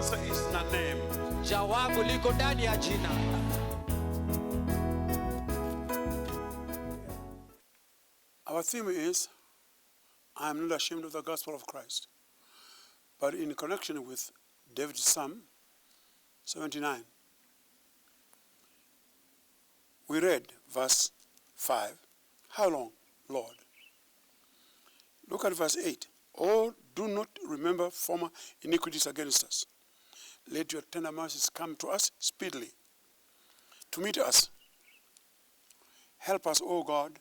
answer is in a name. Jawabu liko ndani ya jina. Our theme is, I am not ashamed of the gospel of Christ. But in connection with David's Psalm 79, we read verse 5, how long, Lord? Look at verse 8. Oh, do not remember former iniquities against us. Let your tender mercies come to us speedily, to meet us. Help us, O God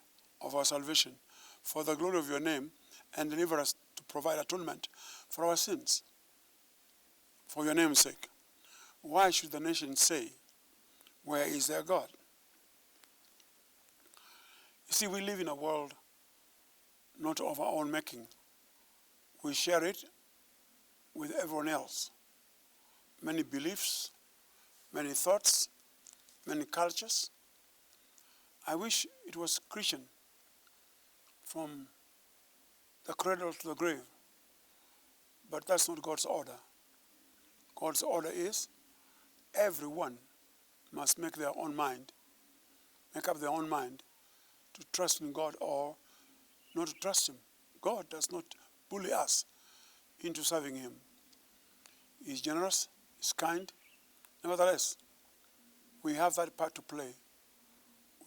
of our salvation, for the glory of your name, and deliver us to provide atonement for our sins, for your name's sake. Why should the nations say, where is their God? You see, we live in a world not of our own making. We share it with everyone else. Many beliefs, many thoughts, many cultures. I wish it was Christian from the cradle to the grave. But that's not God's order. God's order is everyone must make their own mind, make up their own mind to trust in God or not to trust Him. God does not bully us into serving Him. He's generous, He's kind. Nevertheless, we have that part to play.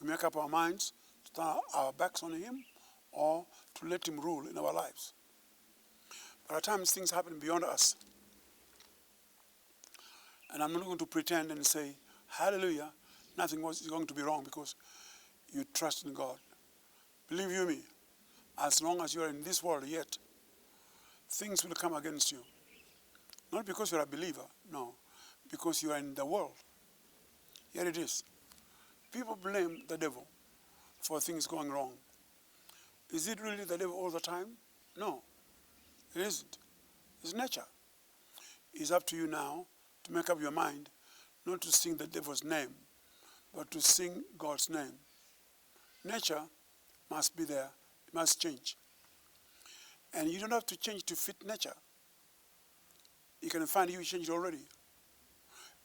We make up our minds to turn our backs on Him or to let Him rule in our lives. But at times things happen beyond us. And I'm not going to pretend and say, hallelujah, nothing is going to be wrong because you trust in God. Believe you me, as long as you are in this world yet, things will come against you. Not because you're a believer, no, because you are in the world. Here it is. People blame the devil for things going wrong. Is it really the devil all the time? No, it isn't. It's nature. It's up to you now to make up your mind not to sing the devil's name, but to sing God's name. Nature must be there. It must change. And you don't have to change to fit nature. You can find you changed already.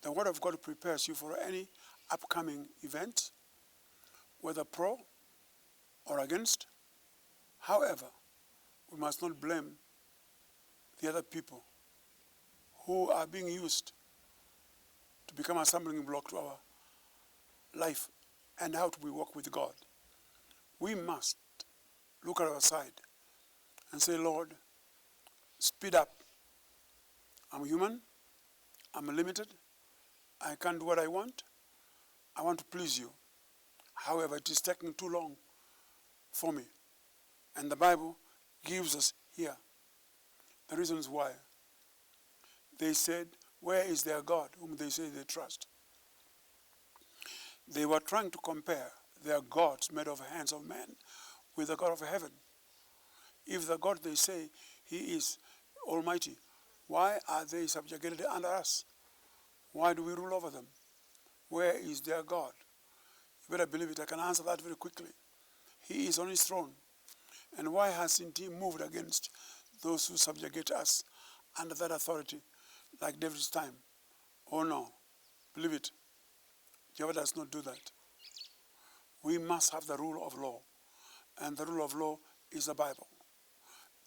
The Word of God prepares you for any upcoming event, whether pro or against. However, we must not blame the other people who are being used to become a stumbling block to our life and how we walk with God. We must look at our side and say, Lord, speed up. I'm human. I'm limited. I can't do what I want. I want to please you. However, it is taking too long for me. And the Bible gives us here the reasons why. They said, where is their God, whom they say they trust? They were trying to compare their gods made of hands of men with the God of heaven. If the God they say He is almighty, why are they subjugated under us? Why do we rule over them? Where is their God? You better believe it. I can answer that very quickly. He is on His throne. And why hasn't He moved against those who subjugate us under that authority, like David's time? Oh no, believe it. Jehovah does not do that. We must have the rule of law. And the rule of law is the Bible.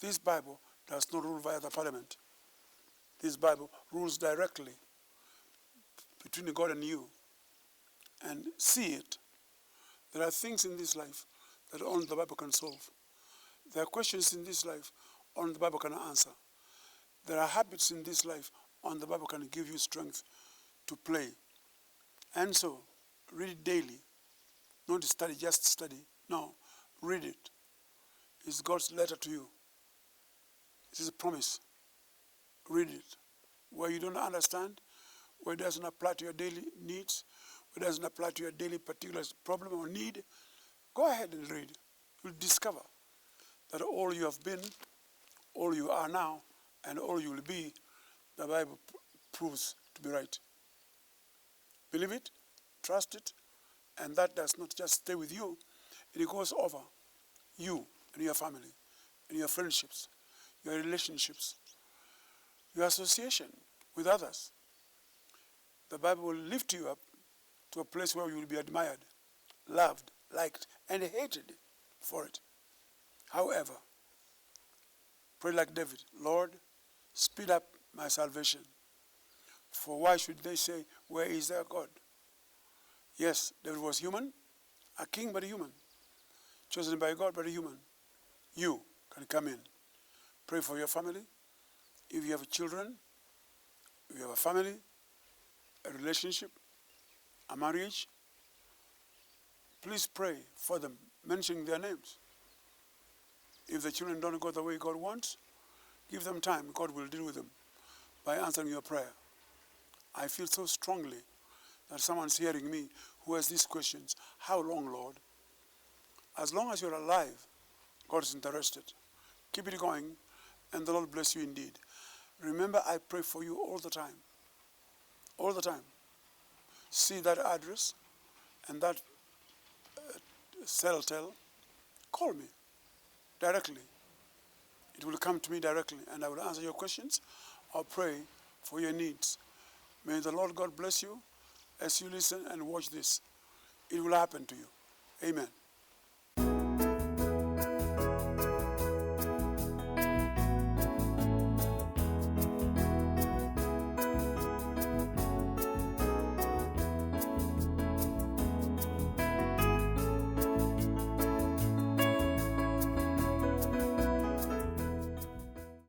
This Bible does not rule via the parliament. This Bible rules directly between God and you. And see it. There are things in this life that only the Bible can solve. There are questions in this life only the Bible can answer. There are habits in this life only the Bible can give you strength to play. And so, read it daily. Not study, just study. No, read it. It's God's letter to you. It is a promise. Read it. Where you don't understand, where it doesn't apply to your daily needs, where it doesn't apply to your daily particular problem or need, go ahead and read. You'll discover that all you have been, all you are now, and all you will be, the Bible proves to be right. Believe it, trust it, and that does not just stay with you, it goes over you and your family, and your friendships, your relationships, your association, with others. The Bible will lift you up to a place where you will be admired, loved, liked, and hated for it. However, pray like David, Lord, speed up my salvation. For why should they say, where is their God? Yes, David was human, a king but a human, chosen by God but a human. You can come in. Pray for your family. If you have children, if you have a family, a relationship, a marriage, please pray for them, mentioning their names. If the children don't go the way God wants, give them time. God will deal with them by answering your prayer. I feel so strongly that someone's hearing me who has these questions. How long, Lord? As long as you're alive, God is interested. Keep it going, and the Lord bless you indeed. Remember, I pray for you all the time. All the time. See that address and that cell tel. Call me directly. It will come to me directly, and I will answer your questions or pray for your needs. May the Lord God bless you as you listen and watch this. It will happen to you. Amen.